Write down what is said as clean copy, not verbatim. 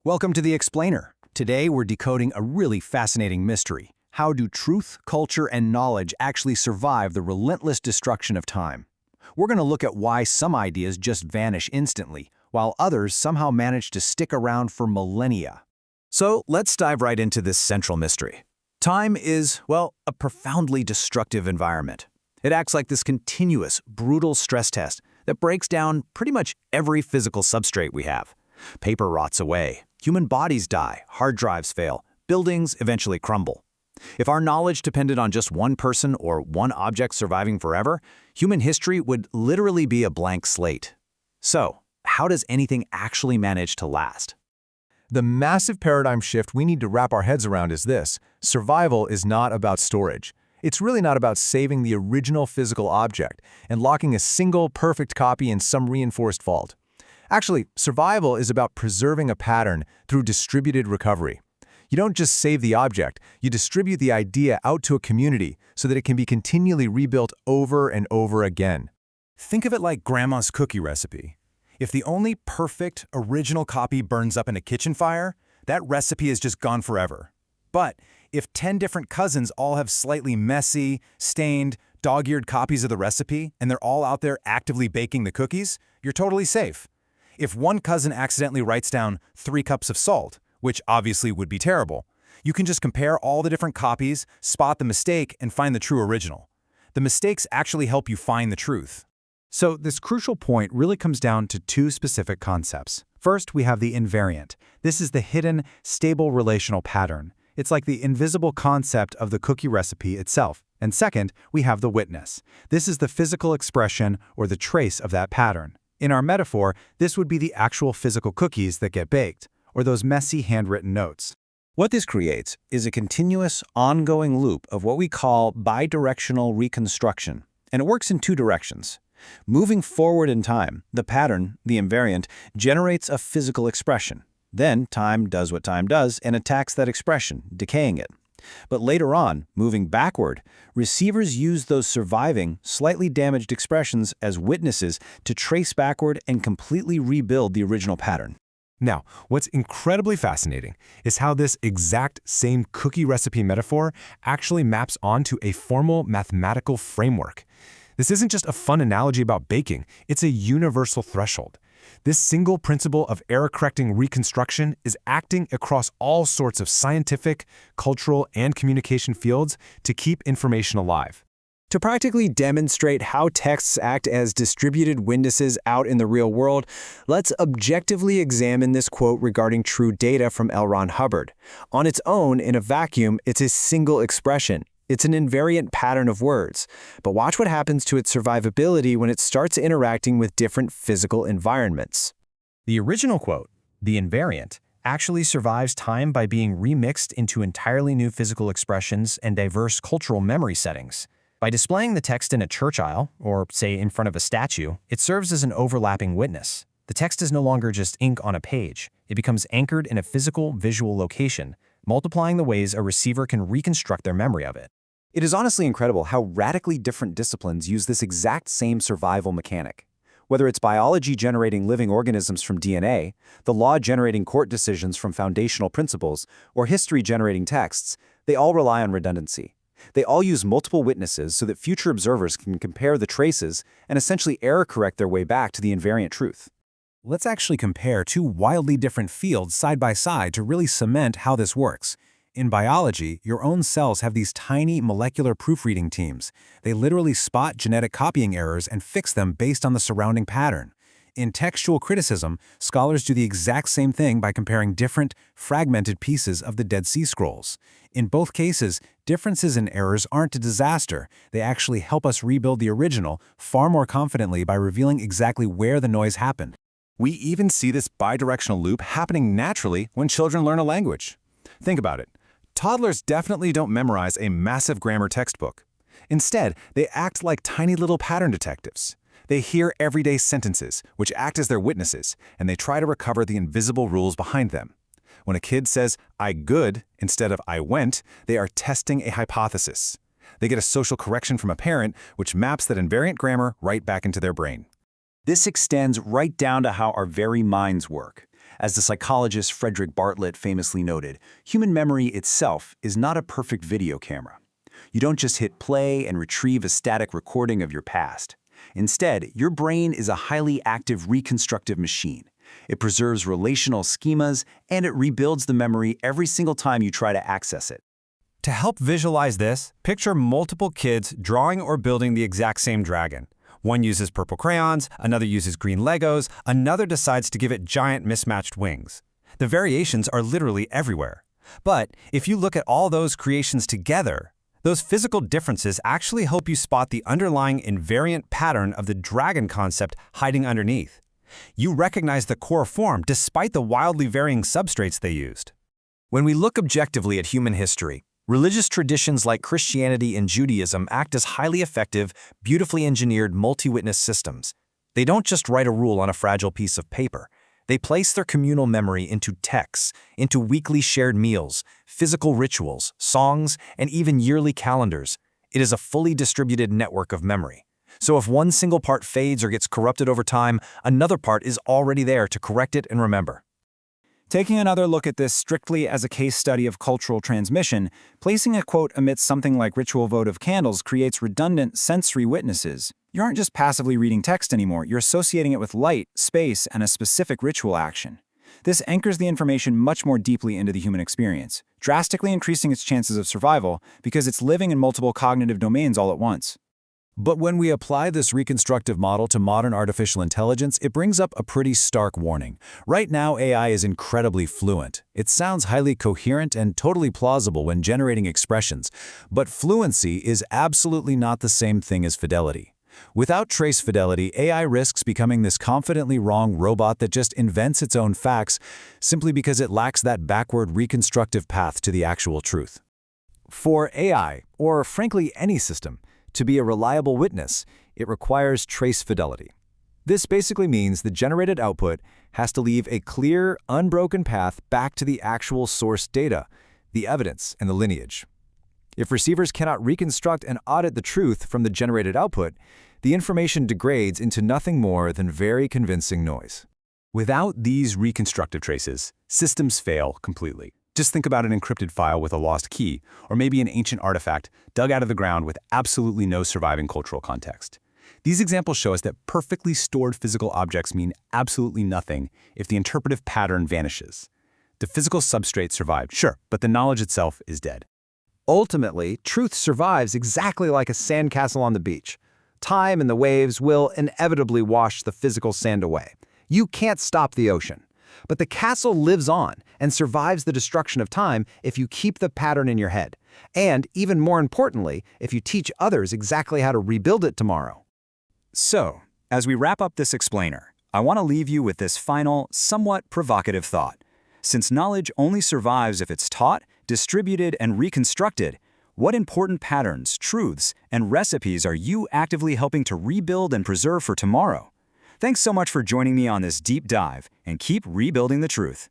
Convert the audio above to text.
Welcome to The Explainer. Today we're decoding a really fascinating mystery. How do truth, culture, and knowledge actually survive the relentless destruction of time? We're going to look at why some ideas just vanish instantly, while others somehow manage to stick around for millennia. So let's dive right into this central mystery. Time is, well, a profoundly destructive environment. It acts like this continuous, brutal stress test that breaks down pretty much every physical substrate we have. Paper rots away, human bodies die, hard drives fail, buildings eventually crumble. If our knowledge depended on just one person or one object surviving forever, human history would literally be a blank slate. So, how does anything actually manage to last? The massive paradigm shift we need to wrap our heads around is this: survival is not about storage. It's really not about saving the original physical object and locking a single perfect copy in some reinforced vault. Actually, survival is about preserving a pattern through distributed recovery. You don't just save the object, you distribute the idea out to a community so that it can be continually rebuilt over and over again. Think of it like grandma's cookie recipe. If the only perfect, original copy burns up in a kitchen fire, that recipe is just gone forever. But if 10 different cousins all have slightly messy, stained, dog-eared copies of the recipe, and they're all out there actively baking the cookies, you're totally safe. If one cousin accidentally writes down 3 cups of salt, which obviously would be terrible, you can just compare all the different copies, spot the mistake, and find the true original. The mistakes actually help you find the truth. So this crucial point really comes down to 2 specific concepts. First, we have the invariant. This is the hidden, stable relational pattern. It's like the invisible concept of the cookie recipe itself. And second, we have the witness. This is the physical expression or the trace of that pattern. In our metaphor, this would be the actual physical cookies that get baked, or those messy handwritten notes. What this creates is a continuous, ongoing loop of what we call bidirectional reconstruction, and it works in 2 directions. Moving forward in time, the pattern, the invariant, generates a physical expression. Then time does what time does and attacks that expression, decaying it. But later on, moving backward, receivers use those surviving, slightly damaged expressions as witnesses to trace backward and completely rebuild the original pattern. Now, what's incredibly fascinating is how this exact same cookie recipe metaphor actually maps onto a formal mathematical framework. This isn't just a fun analogy about baking, it's a universal threshold. This single principle of error-correcting reconstruction is acting across all sorts of scientific, cultural, and communication fields to keep information alive. To practically demonstrate how texts act as distributed witnesses out in the real world, let's objectively examine this quote regarding true data from L. Ron Hubbard. On its own, in a vacuum, it's a single expression. It's an invariant pattern of words. But watch what happens to its survivability when it starts interacting with different physical environments. The original quote, the invariant, actually survives time by being remixed into entirely new physical expressions and diverse cultural memory settings. By displaying the text in a church aisle, or say in front of a statue, it serves as an overlapping witness. The text is no longer just ink on a page. It becomes anchored in a physical, visual location, multiplying the ways a receiver can reconstruct their memory of it. It is honestly incredible how radically different disciplines use this exact same survival mechanic. Whether it's biology generating living organisms from DNA, the law generating court decisions from foundational principles, or history generating texts, they all rely on redundancy. They all use multiple witnesses so that future observers can compare the traces and essentially error-correct their way back to the invariant truth. Let's actually compare 2 wildly different fields side by side to really cement how this works. In biology, your own cells have these tiny molecular proofreading teams. They literally spot genetic copying errors and fix them based on the surrounding pattern. In textual criticism, scholars do the exact same thing by comparing different, fragmented pieces of the Dead Sea Scrolls. In both cases, differences in errors aren't a disaster. They actually help us rebuild the original far more confidently by revealing exactly where the noise happened. We even see this bidirectional loop happening naturally when children learn a language. Think about it. Toddlers definitely don't memorize a massive grammar textbook. Instead, they act like tiny little pattern detectives. They hear everyday sentences, which act as their witnesses, and they try to recover the invisible rules behind them. When a kid says, "I good," instead of "I went," they are testing a hypothesis. They get a social correction from a parent, which maps that invariant grammar right back into their brain. This extends right down to how our very minds work. As the psychologist Frederick Bartlett famously noted, human memory itself is not a perfect video camera. You don't just hit play and retrieve a static recording of your past. Instead, your brain is a highly active reconstructive machine. It preserves relational schemas, and it rebuilds the memory every single time you try to access it. To help visualize this, picture multiple kids drawing or building the exact same dragon. One uses purple crayons, another uses green Legos, another decides to give it giant mismatched wings. The variations are literally everywhere. But if you look at all those creations together, those physical differences actually help you spot the underlying invariant pattern of the dragon concept hiding underneath. You recognize the core form despite the wildly varying substrates they used. When we look objectively at human history, religious traditions like Christianity and Judaism act as highly effective, beautifully engineered multi-witness systems. They don't just write a rule on a fragile piece of paper. They place their communal memory into texts, into weekly shared meals, physical rituals, songs, and even yearly calendars. It is a fully distributed network of memory. So if one single part fades or gets corrupted over time, another part is already there to correct it and remember. Taking another look at this strictly as a case study of cultural transmission, placing a quote amidst something like ritual votive candles creates redundant sensory witnesses. You aren't just passively reading text anymore, you're associating it with light, space, and a specific ritual action. This anchors the information much more deeply into the human experience, drastically increasing its chances of survival because it's living in multiple cognitive domains all at once. But when we apply this reconstructive model to modern artificial intelligence, it brings up a pretty stark warning. Right now, AI is incredibly fluent. It sounds highly coherent and totally plausible when generating expressions. But fluency is absolutely not the same thing as fidelity. Without trace fidelity, AI risks becoming this confidently wrong robot that just invents its own facts simply because it lacks that backward reconstructive path to the actual truth. For AI, or frankly any system, to be a reliable witness, it requires trace fidelity. This basically means the generated output has to leave a clear, unbroken path back to the actual source data, the evidence, and the lineage. If receivers cannot reconstruct and audit the truth from the generated output, the information degrades into nothing more than very convincing noise. Without these reconstructive traces, systems fail completely. Just think about an encrypted file with a lost key, or maybe an ancient artifact dug out of the ground with absolutely no surviving cultural context. These examples show us that perfectly stored physical objects mean absolutely nothing if the interpretive pattern vanishes. The physical substrate survived, sure, but the knowledge itself is dead. Ultimately, truth survives exactly like a sandcastle on the beach. Time and the waves will inevitably wash the physical sand away. You can't stop the ocean. But the castle lives on and survives the destruction of time if you keep the pattern in your head. And, even more importantly, if you teach others exactly how to rebuild it tomorrow. So, as we wrap up this explainer, I want to leave you with this final, somewhat provocative thought. Since knowledge only survives if it's taught, distributed, and reconstructed, what important patterns, truths, and recipes are you actively helping to rebuild and preserve for tomorrow? Thanks so much for joining me on this deep dive, and keep rebuilding the truth.